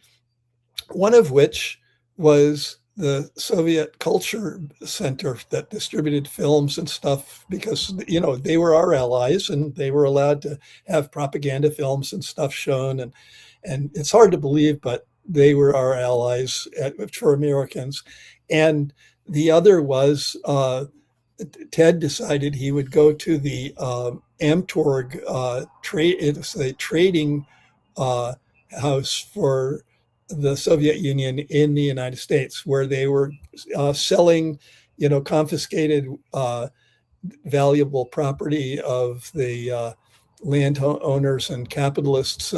[SPEAKER 2] one of which was the Soviet Culture Center that distributed films and stuff, because, they were our allies and they were allowed to have propaganda films and stuff shown. And it's hard to believe, but they were our allies for Americans. And the other was Ted decided he would go to the Amtorg it's a trading house for the Soviet Union in the United States, where they were selling, confiscated valuable property of the landowners and capitalists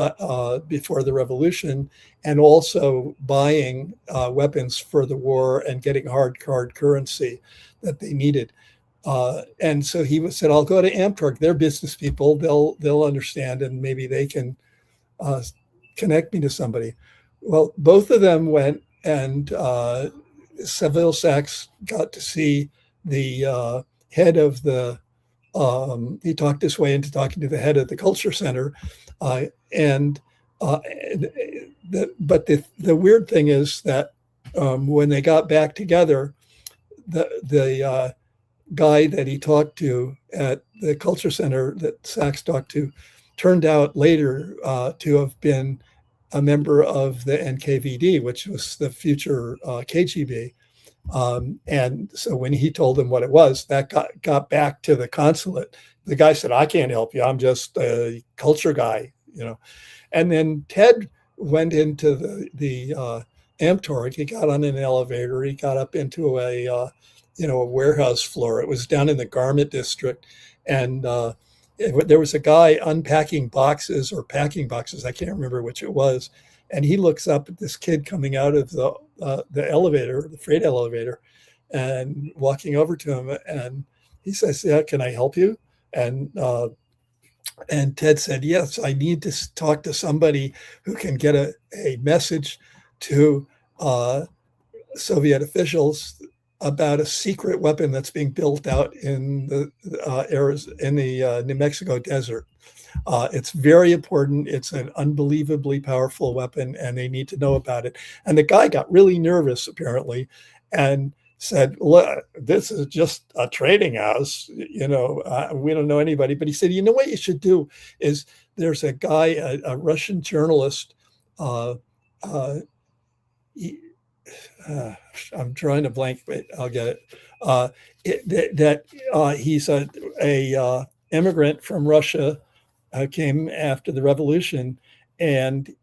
[SPEAKER 2] before the revolution, and also buying weapons for the war and getting hard currency that they needed. And so he said, I'll go to Amtorg. They're business people. They'll understand, and maybe they can connect me to somebody. Well, both of them went, and Saville Sachs got to see the head of the, he talked his way into talking to the head of the Culture Center. But the weird thing is that when they got back together, the guy that he talked to at the Culture Center that Sachs talked to turned out later to have been a member of the NKVD, which was the future KGB. And so when he told him what it was, that got back to the consulate. The guy said, I can't help you. I'm just a culture guy, And then Ted went into the Amtorg. He got on an elevator. He got up into a warehouse floor. It was down in the garment district. And there was a guy unpacking boxes or packing boxes. I can't remember which it was. And he looks up at this kid coming out of the elevator, the freight elevator, and walking over to him. And he says, yeah, can I help you? And Ted said, yes, I need to talk to somebody who can get a message to Soviet officials about a secret weapon that's being built out in the New Mexico desert. It's very important. It's an unbelievably powerful weapon, and they need to know about it. And the guy got really nervous, apparently, and said, look, this is just a trading house. We don't know anybody. But he said, what you should do is, there's a guy, a Russian journalist, I'm drawing a blank, but I'll get it. He's a immigrant from Russia, came after the revolution, and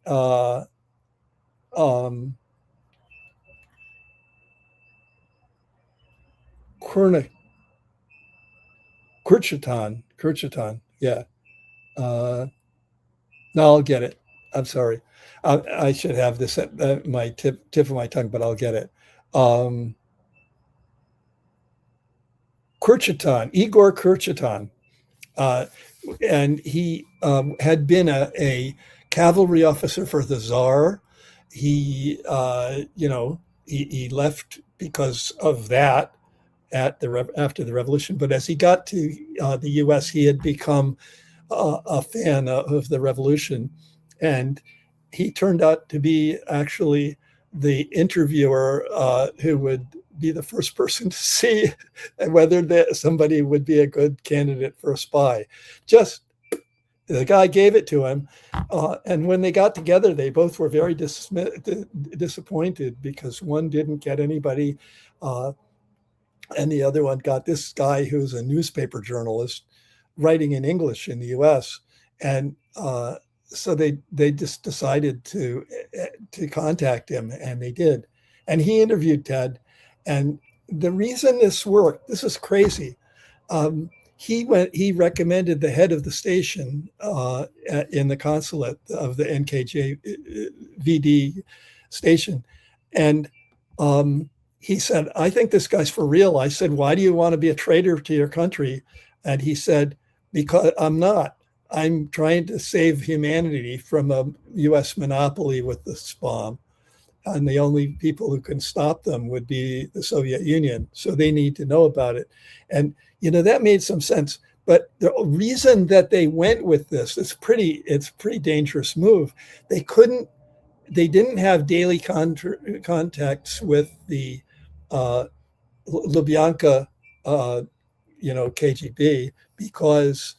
[SPEAKER 2] Kurchitan. Yeah. No, I'll get it. I'm sorry. I should have this at my tip of my tongue, but I'll get it. Igor Kurchitan. And he had been a cavalry officer for the Tsar. He, he left because of that after the revolution. But as he got to the U.S., he had become a fan of the revolution, and he turned out to be actually the interviewer who would be the first person to see whether somebody would be a good candidate for a spy. Just the guy gave it to him, and when they got together, they both were very disappointed because one didn't get anybody, and the other one got this guy who's a newspaper journalist writing in English in the U.S. And so they just decided to contact him, and they did. And he interviewed Ted. And the reason this worked, this is crazy. He recommended the head of the station in the consulate of the NKJVD station. And he said, I think this guy's for real. I said, why do you want to be a traitor to your country? And he said, because I'm not. I'm trying to save humanity from a U.S. monopoly with this bomb. And the only people who can stop them would be the Soviet Union. So they need to know about it. And, that made some sense. But the reason that they went with this, it's a pretty dangerous move. They didn't have daily contacts with the Lubyanka, KGB, because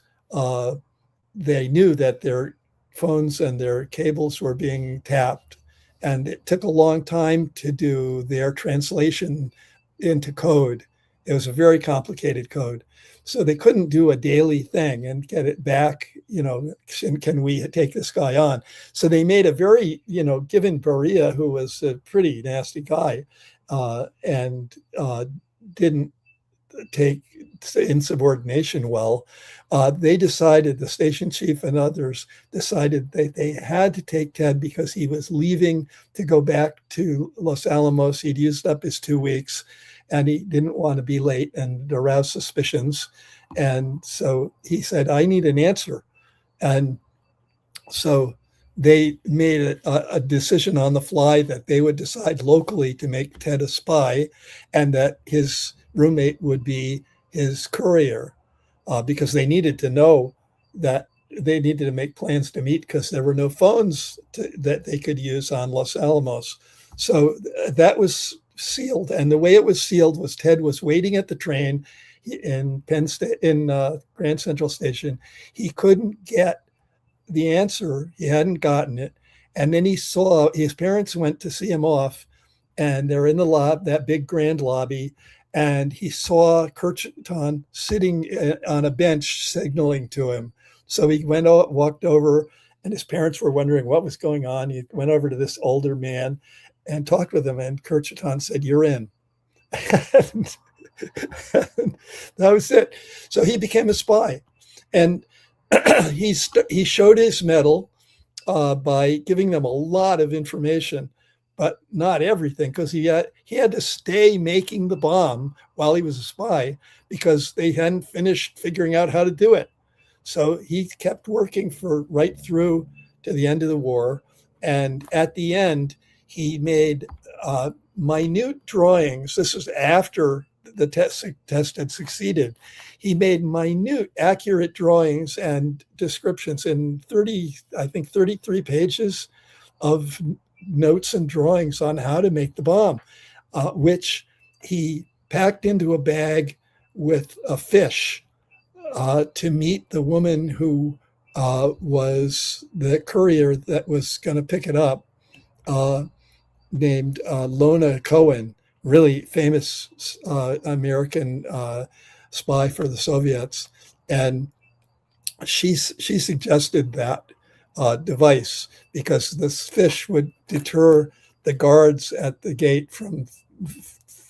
[SPEAKER 2] they knew that their phones and their cables were being tapped. And it took a long time to do their translation into code. It was a very complicated code. So they couldn't do a daily thing and get it back, can we take this guy on? So they made a very, given Beria, who was a pretty nasty guy, and didn't take insubordination well, the station chief and others decided they had to take Ted because he was leaving to go back to Los Alamos. He'd used up his 2 weeks and he didn't want to be late and arouse suspicions. And so he said, I need an answer. And so they made a decision on the fly that they would decide locally to make Ted a spy and that his roommate would be his courier, because they needed to know that they needed to make plans to meet because there were no phones that they could use on Los Alamos. So that was sealed. And the way it was sealed was Ted was waiting at the train in Grand Central Station. He couldn't get the answer. He hadn't gotten it. And then he saw his parents went to see him off, and they're in the that big grand lobby. And he saw Kurchitan sitting on a bench signaling to him. So he walked over, and his parents were wondering what was going on. He went over to this older man and talked with him, and Kurchitan said, "You're in." And that was it. So he became a spy. And he showed his mettle by giving them a lot of information, but not everything, because he had to stay making the bomb while he was a spy because they hadn't finished figuring out how to do it. So he kept working right through to the end of the war. And at the end, he made minute drawings. This was after the test had succeeded. He made minute, accurate drawings and descriptions in 33 pages of notes and drawings on how to make the bomb, which he packed into a bag with a fish to meet the woman who was the courier that was going to pick it up, named Lona Cohen, really famous American spy for the Soviets. And she suggested that device because this fish would deter the guards at the gate from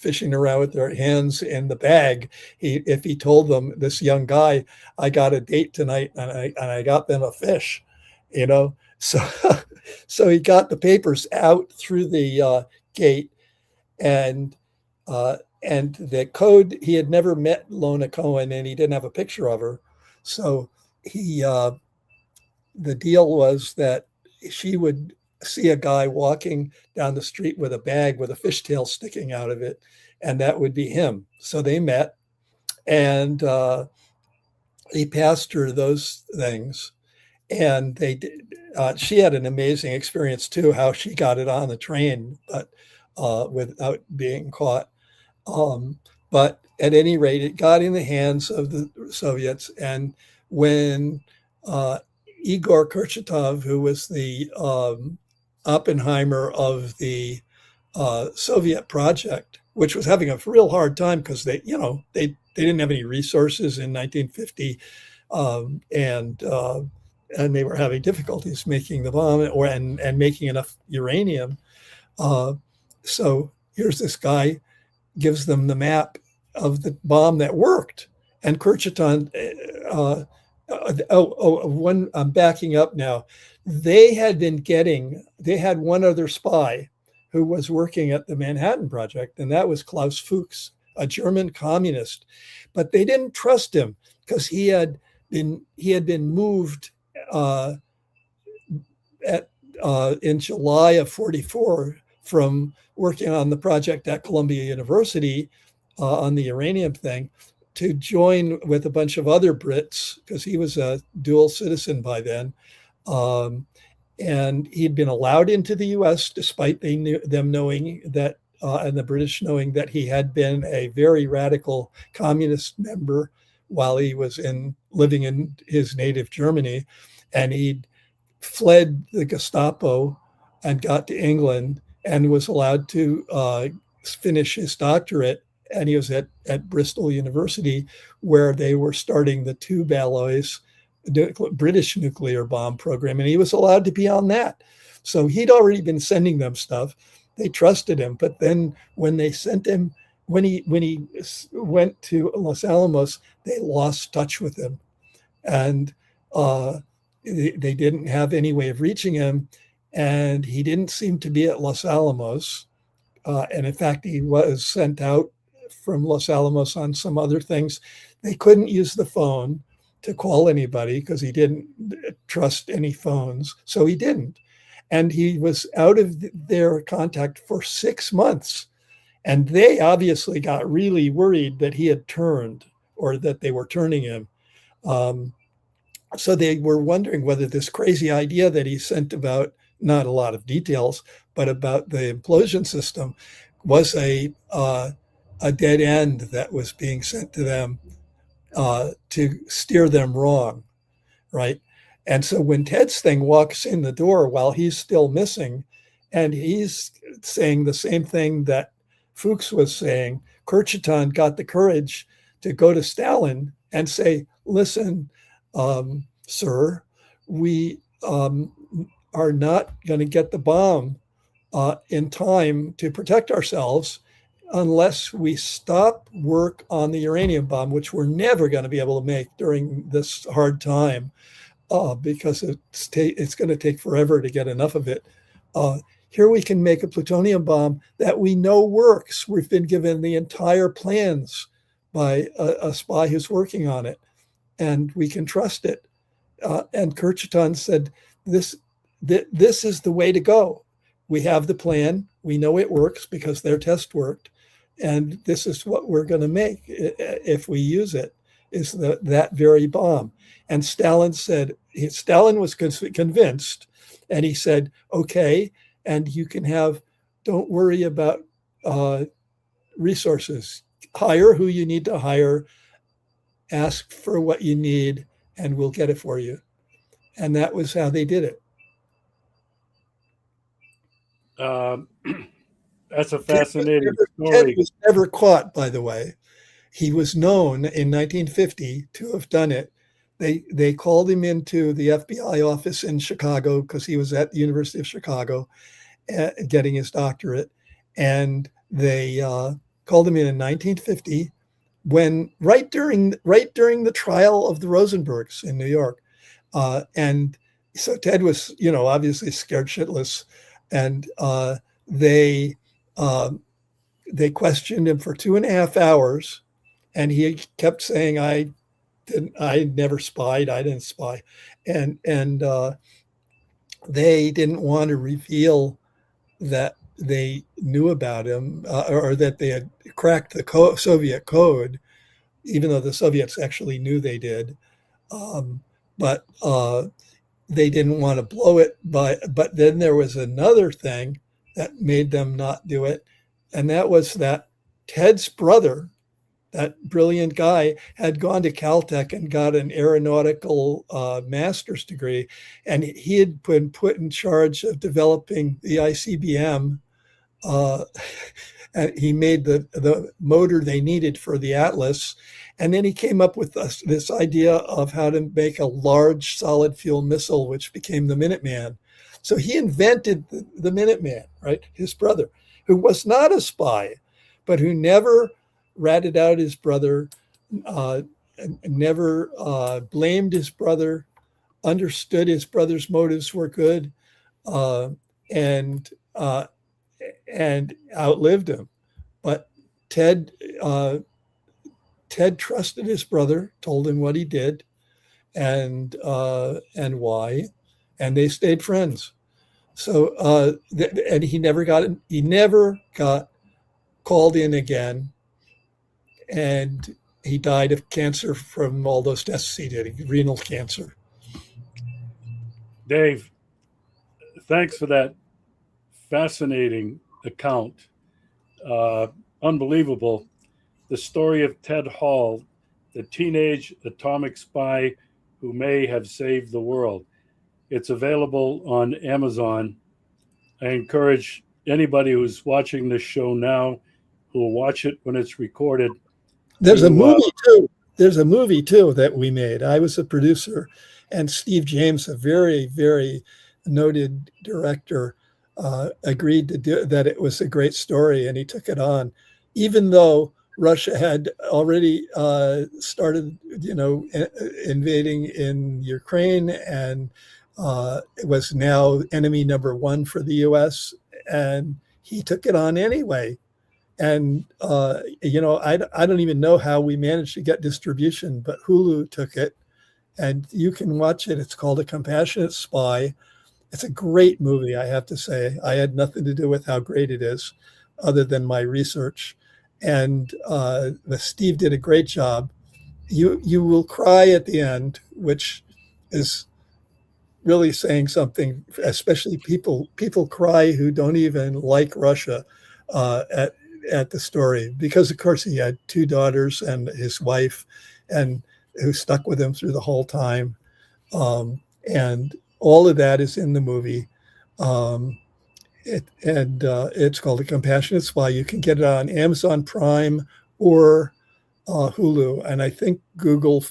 [SPEAKER 2] fishing around with their hands in the bag. If he told them, this young guy, I got a date tonight and I got them a fish, you know. So so he got the papers out through the gate, and the code, he had never met Lona Cohen and he didn't have a picture of her. So he the deal was that she would see a guy walking down the street with a bag with a fishtail sticking out of it, and that would be him. So they met, and he passed her those things, and they did. She had an amazing experience too, how she got it on the train, but without being caught. But at any rate, it got in the hands of the Soviets, and when Igor Kurchatov, who was the Oppenheimer of the Soviet project, which was having a real hard time because they didn't have any resources in 1950, and they were having difficulties making the bomb and making enough uranium. So here's this guy gives them the map of the bomb that worked, and Kurchatov. I'm backing up now. They had one other spy who was working at the Manhattan Project, and that was Klaus Fuchs, a German communist. But they didn't trust him because he had been moved in July of 1944 from working on the project at Columbia University on the uranium thing to join with a bunch of other Brits, because he was a dual citizen by then. And he'd been allowed into the US despite them knowing that, and the British knowing that he had been a very radical communist member while he was living in his native Germany. And he'd fled the Gestapo and got to England and was allowed to finish his doctorate. And he was at Bristol University, where they were starting the tube alloys British nuclear bomb program, and he was allowed to be on that. So he'd already been sending them stuff. They trusted him. But then when they sent him, when he went to Los Alamos, they lost touch with him, and they didn't have any way of reaching him, and he didn't seem to be at Los Alamos. And in fact, he was sent out from Los Alamos on some other things. They couldn't use the phone to call anybody because he didn't trust any phones. So he didn't. And he was out of their contact for 6 months. And they obviously got really worried that he had turned, or that they were turning him. So they were wondering whether this crazy idea that he sent about, not a lot of details, but about the implosion system was a dead end that was being sent to them to steer them wrong, right? And so when Ted's thing walks in the door while he's still missing, and he's saying the same thing that Fuchs was saying, Kurchatov got the courage to go to Stalin and say, listen, sir, we are not going to get the bomb in time to protect ourselves unless we stop work on the uranium bomb, which we're never going to be able to make during this hard time, because it's going to take forever to get enough of it. Here we can make a plutonium bomb that we know works. We've been given the entire plans by a spy who's working on it, and we can trust it. And Kurchatov said, this is the way to go. We have the plan. We know it works because their test worked. And this is what we're going to make if we use it, is that very bomb. And Stalin was convinced, and he said, okay, and you can don't worry about resources. Hire who you need to hire, ask for what you need, and we'll get it for you. And that was how they did it.
[SPEAKER 1] That's a fascinating story.
[SPEAKER 2] Ted was never caught, by the way. He was known in 1950 to have done it. They called him into the FBI office in Chicago because he was at the University of Chicago getting his doctorate. And they called him in 1950, when right during the trial of the Rosenbergs in New York, and so Ted was, obviously scared shitless, and they questioned him for 2.5 hours, and he kept saying, I never spied, I didn't spy," and they didn't want to reveal that they knew about him, or that they had cracked the Soviet code, even though the Soviets actually knew they did. But they didn't want to blow it. But then there was another thing that made them not do it, and that was that Ted's brother, that brilliant guy, had gone to Caltech and got an aeronautical master's degree, and he had been put in charge of developing the ICBM. And he made the motor they needed for the Atlas. And then he came up with this idea of how to make a large solid fuel missile, which became the Minuteman. So he invented the Minuteman, right? His brother, who was not a spy, but who never ratted out his brother, never blamed his brother, understood his brother's motives were good, and outlived him. But Ted trusted his brother, told him what he did, and why, and they stayed friends. So and he never got called in again, and he died of cancer from all those tests he did, renal cancer.
[SPEAKER 1] Dave, thanks for that fascinating account. Unbelievable. The story of Ted Hall, the teenage atomic spy who may have saved the world. It's available on Amazon. I encourage anybody who's watching this show now, who will watch it when it's recorded.
[SPEAKER 2] There's a movie too. There's a movie too that we made. I was a producer, and Steve James, a very, very noted director, agreed to do that. It was a great story, and he took it on, even though Russia had already started, invading in Ukraine, and it was now enemy number one for the U.S. And he took it on anyway. And I don't even know how we managed to get distribution, but Hulu took it, and you can watch it. It's called A Compassionate Spy. It's a great movie, I have to say. I had nothing to do with how great it is, other than my research. And Steve did a great job. You will cry at the end, which is really saying something. Especially people cry who don't even like Russia at the story, because of course he had 2 daughters and his wife, and who stuck with him through the whole time. And all of that is in the movie. It's called A Compassionate Spy. You can get it on Amazon Prime or Hulu, and I think Google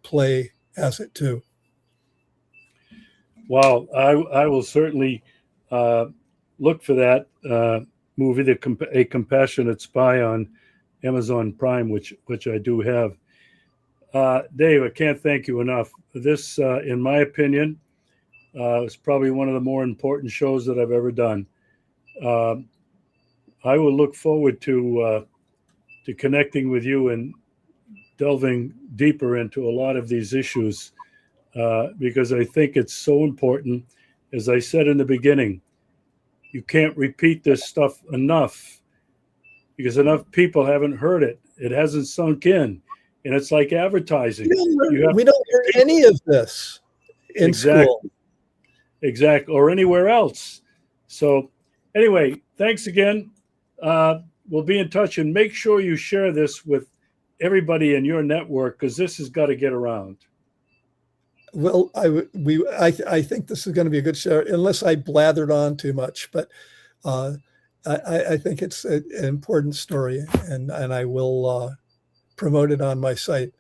[SPEAKER 2] Play has it too.
[SPEAKER 1] Wow, I will certainly look for that movie, A Compassionate Spy, on Amazon Prime, which I do have. Dave, I can't thank you enough. This, in my opinion, is probably one of the more important shows that I've ever done. I will look forward to connecting with you and delving deeper into a lot of these issues, because I think it's so important. As I said in the beginning, you can't repeat this stuff enough, because enough people haven't heard it. It hasn't sunk in. And it's like advertising.
[SPEAKER 2] We don't hear any of this in school.
[SPEAKER 1] Exactly. Or anywhere else. So anyway, thanks again. We'll be in touch, and make sure you share this with everybody in your network, because this has got to get around.
[SPEAKER 2] Well, I think this is going to be a good show, unless I blathered on too much. But I think it's an important story, and I will promote it on my site.